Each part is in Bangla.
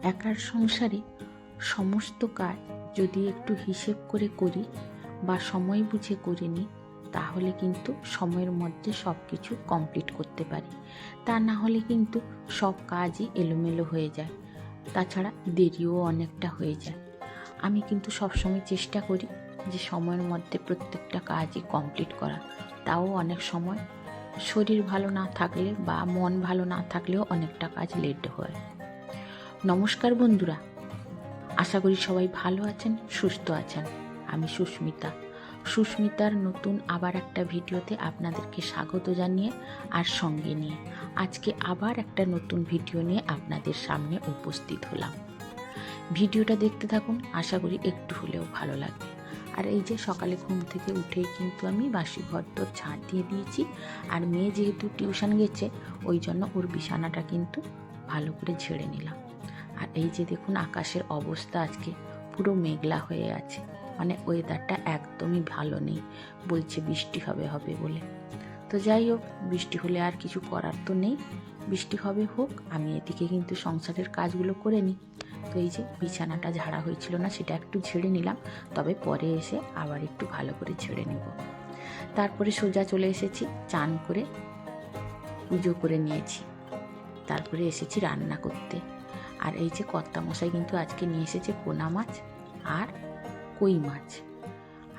একার সংসারে সমস্ত কাজ যদি একটু হিসেব করে করি বা সময় বুঝে করে নিই, তাহলে কিন্তু সময়ের মধ্যে সব কিছু কমপ্লিট করতে পারি। তা না হলে কিন্তু সব কাজই এলোমেলো হয়ে যায়, তাছাড়া দেরিও অনেকটা হয়ে যায়। আমি কিন্তু সবসময় চেষ্টা করি যে সময়ের মধ্যে প্রত্যেকটা কাজই কমপ্লিট করা। তাও অনেক সময় শরীর ভালো না থাকলে বা মন ভালো না থাকলেও অনেকটা কাজ লেট হয়। নমস্কার বন্ধুরা, আশা করি সবাই ভালো আছেন, সুস্থ আছেন। আমি সুস্মিতার নতুন আবার একটা ভিডিওতে আপনাদেরকে স্বাগত জানিয়ে আর সঙ্গে নিয়ে আজকে আবার একটা নতুন ভিডিও নিয়ে আপনাদের সামনে উপস্থিত হলাম। ভিডিওটা দেখতে থাকুন, আশা করি একটু হলেও ভালো লাগবে। আর এই যে সকালে ঘুম থেকে উঠেই কিন্তু আমি বাসি ঘর তোর ঝাঁট দিয়ে দিয়েছি। আর মেয়ে যেহেতু টিউশন গেছে, ওই জন্য ওর বিছানাটা কিন্তু ভালো করে ঝেড়ে নিলাম। আর এই যে দেখুন আকাশের অবস্থা আজকে পুরো মেঘলা হয়ে আছে, মানে ওয়েদারটা একদমই ভালো নেই, বলছে বৃষ্টি হবে হবে বলে। তো যাই হোক, বৃষ্টি হলে আর কিছু করার তো নেই, বৃষ্টি হবে হোক, আমি এদিকে কিন্তু সংসারের কাজগুলো করে নিই। তো এই যে বিছানাটা ঝাড়া হয়েছিল না, সেটা একটু ঝেড়ে নিলাম, তবে পরে এসে আবার একটু ভালো করে ঝেড়ে নেব। তারপরে সোজা চলে এসেছি, চান করে পুজো করে নিয়েছি, তারপরে এসেছি রান্না করতে। আর এই যে কর্তামশাই কিন্তু আজকে নিয়ে এসেছে পোনা মাছ আর কই মাছ।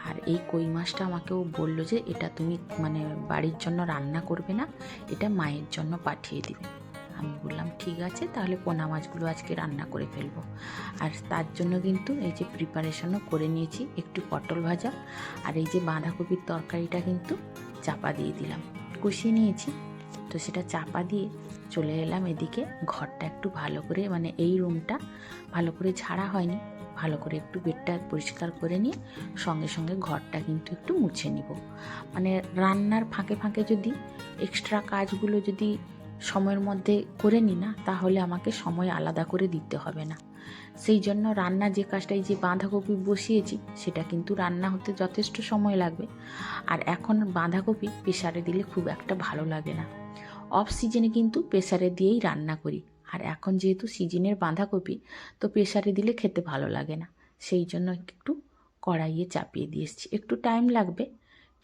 আর এই কই মাছটা আমাকেও বললো যে এটা তুমি মানে বাড়ির জন্য রান্না করবে না, এটা মায়ের জন্য পাঠিয়ে দিবে। আমি বললাম ঠিক আছে, তাহলে পোনা মাছগুলো আজকে রান্না করে ফেলবো। আর তার জন্য কিন্তু এই যে প্রিপারেশনও করে নিয়েছি, একটু পটল ভাজা আর এই যে বাঁধাকপির তরকারিটা কিন্তু চাপা দিয়ে দিলাম, কষিয়ে নিয়েছি। তো সেটা চাপা দিয়ে চলে এলাম এদিকে, ঘরটা একটু ভালো করে, মানে এই রুমটা ভালো করে ঝাড়া হয়নি, ভালো করে একটু বেডটা পরিষ্কার করে নিয়ে সঙ্গে সঙ্গে ঘরটা কিন্তু একটু মুছে নিব। মানে রান্নার ফাঁকে ফাঁকে যদি এক্সট্রা কাজগুলো যদি সময়ের মধ্যে করে নিই না, তাহলে আমাকে সময় আলাদা করে দিতে হবে না। সেই জন্য রান্না যে কাজটাই যে বাঁধাকপি বসিয়েছি, সেটা কিন্তু রান্না হতে যথেষ্ট সময় লাগবে। আর এখন বাঁধাকপি প্রেসারে দিলে খুব একটা ভালো লাগে না, অফ সিজনে কিন্তু প্রেসারে দিয়েই রান্না করি। আর এখন যেহেতু সিজনের বাঁধাকপি, তো প্রেসারে দিলে খেতে ভালো লাগে না, সেই জন্য একটু কড়াইয়ে চাপিয়ে দিয়ে এসেছি। একটু টাইম লাগবে,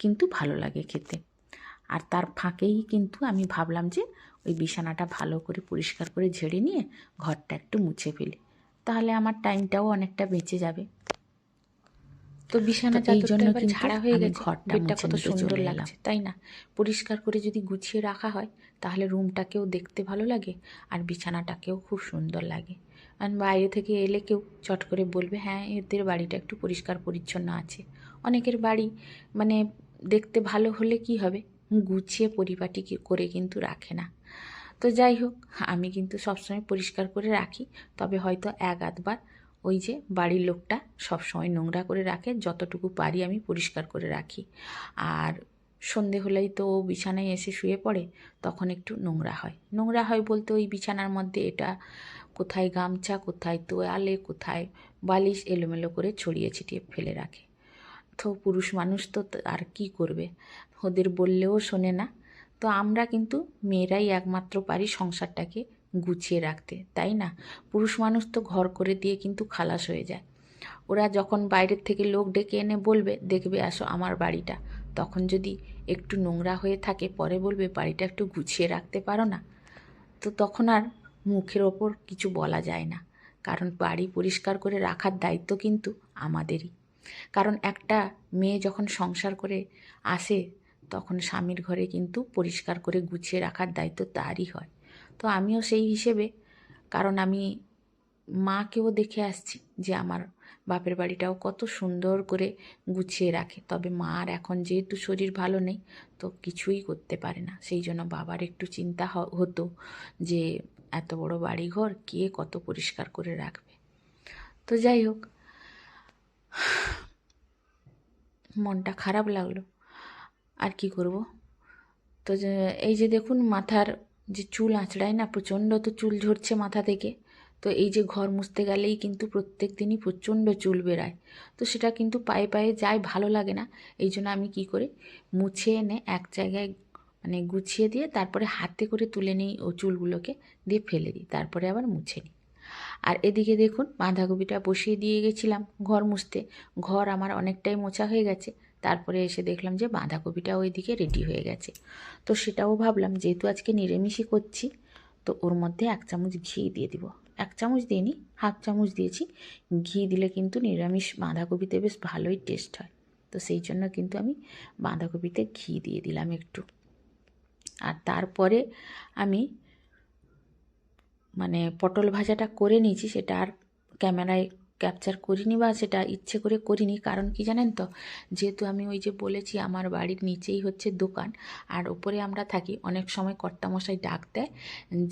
কিন্তু ভালো লাগে খেতে। আর তার ফাঁকেই কিন্তু আমি ভাবলাম যে ওই বিছানাটা ভালো করে পরিষ্কার করে ঝেড়ে নিয়ে ঘরটা একটু মুছে ফেলি, তাহলে আমার টাইমটাও অনেকটা বেঁচে যাবে। তো বিছানা চাদরটা এবার ঝাড়া হয়ে গেছে, বেডটা কত সুন্দর লাগছে তাই না? পরিষ্কার করে যদি গুছিয়ে রাখা হয়, তাহলে রুমটাকেও দেখতে ভালো লাগে আর বিছানাটাকেও খুব সুন্দর লাগে। আর বাইরে থেকে এলে কেউ চট করে বলবে হ্যাঁ এদের বাড়িটা একটু পরিষ্কার পরিচ্ছন্ন আছে। অনেকের বাড়ি মানে দেখতে ভালো হলে কি হবে, গুছিয়ে পরিপাটি করে কিন্তু রাখে না। তো যাই হোক, আমি কিন্তু সবসময় পরিষ্কার করে রাখি, তবে হয়তো এক আধবার ওই যে বাড়ির লোকটা সবসময় নোংরা করে রাখে, যতটুকু পারি আমি পরিষ্কার করে রাখি। আর সন্ধে হলেই তো বিছানায় এসে শুয়ে পড়ে, তখন একটু নোংরা হয়। নোংরা হয় বলতে ওই বিছানার মধ্যে এটা কোথায় গামছা, কোথায় তোয়ালে, কোথায় বালিশ এলোমেলো করে ছড়িয়ে ছিটিয়ে ফেলে রাখে। তো পুরুষ মানুষ তো আর কি করবে, ওদের বললেও শোনে না। তো আমরা কিন্তু মেয়েরাই একমাত্র পারি সংসারটাকে গুছিয়ে রাখতে, তাই না? পুরুষ মানুষ তো ঘর করে দিয়ে কিন্তু খালাস হয়ে যায়। ওরা যখন বাইরের থেকে লোক ডেকে এনে বলবে দেখবে আসো আমার বাড়িটা, তখন যদি একটু নোংরা হয়ে থাকে পরে বলবে বাড়িটা একটু গুছিয়ে রাখতে পারো না, তো তখন আর মুখের ওপর কিছু বলা যায় না, কারণ বাড়ি পরিষ্কার করে রাখার দায়িত্ব কিন্তু আমাদেরই। কারণ একটা মেয়ে যখন সংসার করে আসে, তখন স্বামীর ঘরে কিন্তু পরিষ্কার করে গুছিয়ে রাখার দায়িত্ব তারই হয়। তো আমিও সেই হিসেবে, কারণ আমি মাকেও দেখে আসছি যে আমার বাপের বাড়িটাও কত সুন্দর করে গুছিয়ে রাখে, তবে মার এখন যেহেতু শরীর ভালো নেই, তো কিছুই করতে পারে না। সেই জন্য বাবার একটু চিন্তা হতো যে এত বড় বাড়িঘর কে কত পরিষ্কার করে রাখবে। তো যাই হোক, মনটা খারাপ লাগলো, আর কি করব। তো এই যে দেখুন মাথার যে চুল আঁচড়ায় না, প্রচণ্ড তো চুল ঝরছে মাথা থেকে। তো এই যে ঘর মুছতে গেলেই কিন্তু প্রত্যেক দিনই প্রচণ্ড চুল বেরায়, তো সেটা কিন্তু পায়ে পায়ে যায়, ভালো লাগে না। এই জন্য আমি কি করি, মুছে এনে এক জায়গায় মানে গুছিয়ে দিয়ে তারপরে হাতে করে তুলে নিই ও চুলগুলোকে, দিয়ে ফেলে দিই, তারপরে আবার মুছে নিই। আর এদিকে দেখুন বাঁধাকপিটা বসিয়ে দিয়ে গেছিলাম ঘর মুছতে। ঘর আমার অনেকটাই মোছা হয়ে গেছে। তারপরে এসে দেখলাম যে বাঁধাকপিটা ওইদিকে রেডি হয়ে গেছে। তো সেটাও ভাবলাম যেহেতু আজকে নিরামিষই করছি, তো ওর মধ্যে 1 চামচ ঘি দিয়ে দিব। 1 চামচ দিইনি, 1/2 চামচ দিয়েছি। ঘি দিলে কিন্তু নিরামিষ বাঁধাকপিতে বেশ ভালোই টেস্ট হয়। তো সেই জন্য কিন্তু আমি বাঁধাকপিতে ঘি দিয়ে দিলাম একটু। আর তারপরে আমি মানে পটল ভাজাটা করে নিয়েছি, সেটা আর ক্যামেরায় ক্যাপচার করিনি বা সেটা ইচ্ছে করে করিনি। কারণ কি জানেন তো, যেহেতু আমি ওই যে বলেছি আমার বাড়ির নিচেই হচ্ছে দোকান আর ওপরে আমরা থাকি, অনেক সময় কর্তামশাই ডাক দেয়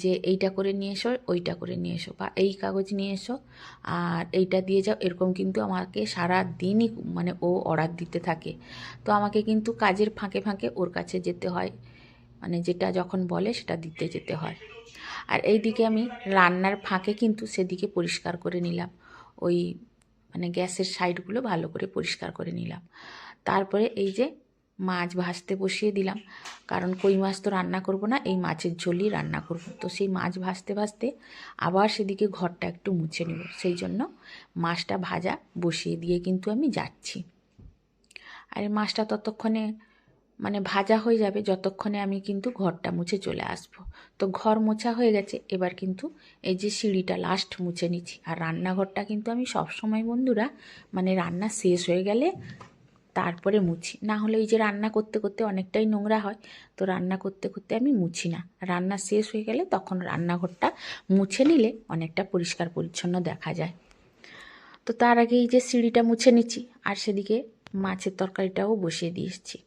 যে এইটা করে নিয়ে এসো, ওইটা করে নিয়ে এসো, বা এই কাগজ নিয়ে এসো আর এইটা দিয়ে যাও, এরকম কিন্তু আমাকে সারা দিনই মানে ও অর্ডার দিতে থাকে। তো আমাকে কিন্তু কাজের ফাঁকে ফাঁকে ওর কাছে যেতে হয়, মানে যেটা যখন বলে সেটা দিতে যেতে হয়। আর এই দিকে আমি রান্নার ফাঁকে কিন্তু সেদিকে পরিষ্কার করে নিলাম, ওই মানে গ্যাসের সাইডগুলো ভালো করে পরিষ্কার করে নিলাম। তারপরে এই যে মাছ ভাজতে বসিয়ে দিলাম, কারণ কই মাছ তো রান্না করব না, এই মাছের ঝোলই রান্না করব। তো সেই মাছ ভাজতে ভাজতে আবার সেদিকে ঘরটা একটু মুছে নেব, সেই জন্য মাছটা ভাজা বসিয়ে দিয়ে কিন্তু আমি যাচ্ছি। আর এই মাছটা ততক্ষণে মানে ভাজা হয়ে যাবে যতক্ষণে আমি কিন্তু ঘরটা মুছে চলে আসব। তো ঘর মোছা হয়ে গেছে, এবার কিন্তু এই যে সিঁড়িটা লাস্ট মুছে নিচ্ছি। আর রান্নাঘরটা কিন্তু আমি সবসময় বন্ধুরা মানে রান্না শেষ হয়ে গেলে তারপরে মুছি, না হলে এই যে রান্না করতে করতে অনেকটাই নোংরা হয়। তো রান্না করতে করতে আমি মুছি না, রান্না শেষ হয়ে গেলে তখন রান্নাঘরটা মুছে নিলে অনেকটা পরিষ্কার পরিচ্ছন্ন দেখা যায়। তো তার আগে এই যে সিঁড়িটা মুছে নিচ্ছি আর সেদিকে মাছের তরকারিটাও বসিয়ে দিয়ে এসেছি।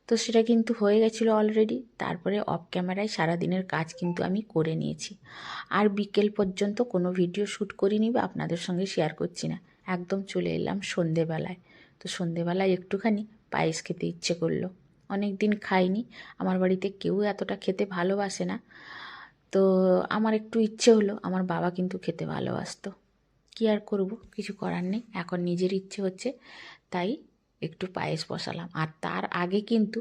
তো সেটা কিন্তু হয়ে গেছিলো অলরেডি। তারপরে অফ ক্যামেরায় সারাদিনের কাজ কিন্তু আমি করে নিয়েছি। আর বিকেল পর্যন্ত কোনো ভিডিও শ্যুট করিনি বা আপনাদের সঙ্গে শেয়ার করছি না, একদম চলে এলাম সন্ধেবেলায়। তো সন্ধেবেলায় একটুখানি পায়েস খেতে ইচ্ছে করলো, অনেক দিন খাইনি। আমার বাড়িতে কেউ এতটা খেতে ভালোবাসে না, তো আমার একটু ইচ্ছে হলো। আমার বাবা কিন্তু খেতে ভালোবাসতো, কী আর করব, কিছু করার নেই, এখন নিজের ইচ্ছে হচ্ছে তাই একটু পায়েস বসালাম। আর তার আগে কিন্তু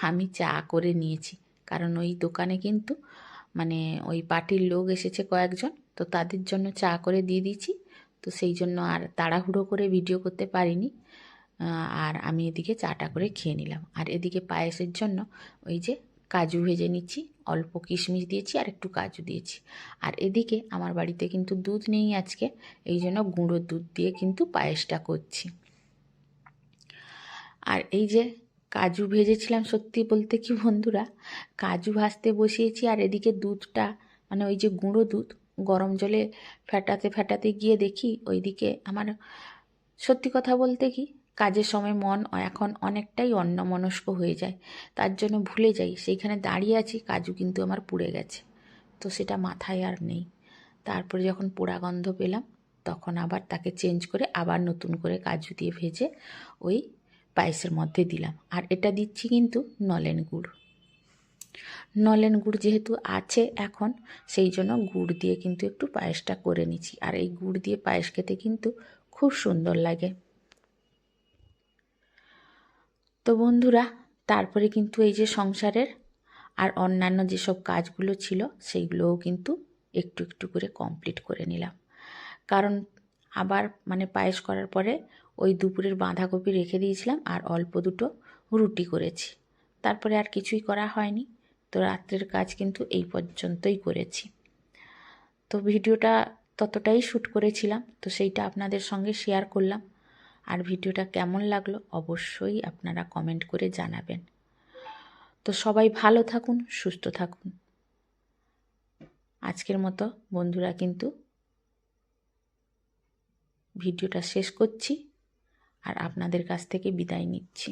আমি চা করে নিয়েছি, কারণ ওই দোকানে কিন্তু মানে ওই পার্টির লোক এসেছে কয়েকজন, তো তাদের জন্য চা করে দিয়ে দিয়েছি। তো সেই জন্য আর তাড়াহুড়ো করে ভিডিও করতে পারিনি। আর আমি এদিকে চাটা করে খেয়ে নিলাম। আর এদিকে পায়েসের জন্য ওই যে কাজু ভেজে নিচ্ছি, অল্প কিশমিশ দিয়েছি আর একটু কাজু দিয়েছি। আর এদিকে আমার বাড়িতে কিন্তু দুধ নেই আজকে, এই জন্য গুঁড়ো দুধ দিয়ে কিন্তু পায়েসটা করছি। আর এই যে কাজু ভেজেছিলাম, সত্যি বলতে কি বন্ধুরা, কাজু ভাজতে বসিয়েছি আর এদিকে দুধটা মানে ওই যে গুঁড়ো দুধ গরম জলে ফেটাতে ফেটাতে গিয়ে দেখি ওইদিকে আমার সত্যি কথা বলতে কি কাজের সময় মন এখন অনেকটাই অন্যমনস্ক হয়ে যায়, তার জন্য ভুলে যাই সেইখানে দাঁড়িয়ে আছি, কাজু কিন্তু আমার পুড়ে গেছে। তো সেটা মাথায় আর নেই। তারপরে যখন পোড়া গন্ধ পেলাম তখন আবার তাকে চেঞ্জ করে আবার নতুন করে কাজু দিয়ে ভেজে ওই পায়েসের মধ্যে দিলাম। আর এটা দিচ্ছি কিন্তু নলেন গুড়। নলেন গুড় যেহেতু আছে এখন, সেই জন্য গুড় দিয়ে কিন্তু একটু পায়েসটা করে নিচ্ছি। আর এই গুড় দিয়ে পায়েস খেতে কিন্তু খুব সুন্দর লাগে। তো বন্ধুরা তারপরে কিন্তু এই যে সংসারের আর অন্যান্য যেসব কাজগুলো ছিল সেইগুলোও কিন্তু একটু একটু করে কমপ্লিট করে নিলাম। কারণ আবার মানে পায়েস করার পরে ওই দুপুরের বাঁধাকপি রেখে দিয়েছিলাম আর অল্প দুটো রুটি করেছি, তারপরে আর কিছুই করা হয়নি। তো রাত্রের কাজ কিন্তু এই পর্যন্তই করেছি। তো ভিডিওটা ততটাই শ্যুট করেছিলাম, তো সেইটা আপনাদের সঙ্গে শেয়ার করলাম। আর ভিডিওটা কেমন লাগলো অবশ্যই আপনারা কমেন্ট করে জানাবেন। তো সবাই ভালো থাকুন, সুস্থ থাকুন। আজকের মতো বন্ধুরা কিন্তু ভিডিওটা শেষ করছি আর আপনাদের কাছ থেকে বিদায় নিচ্ছি।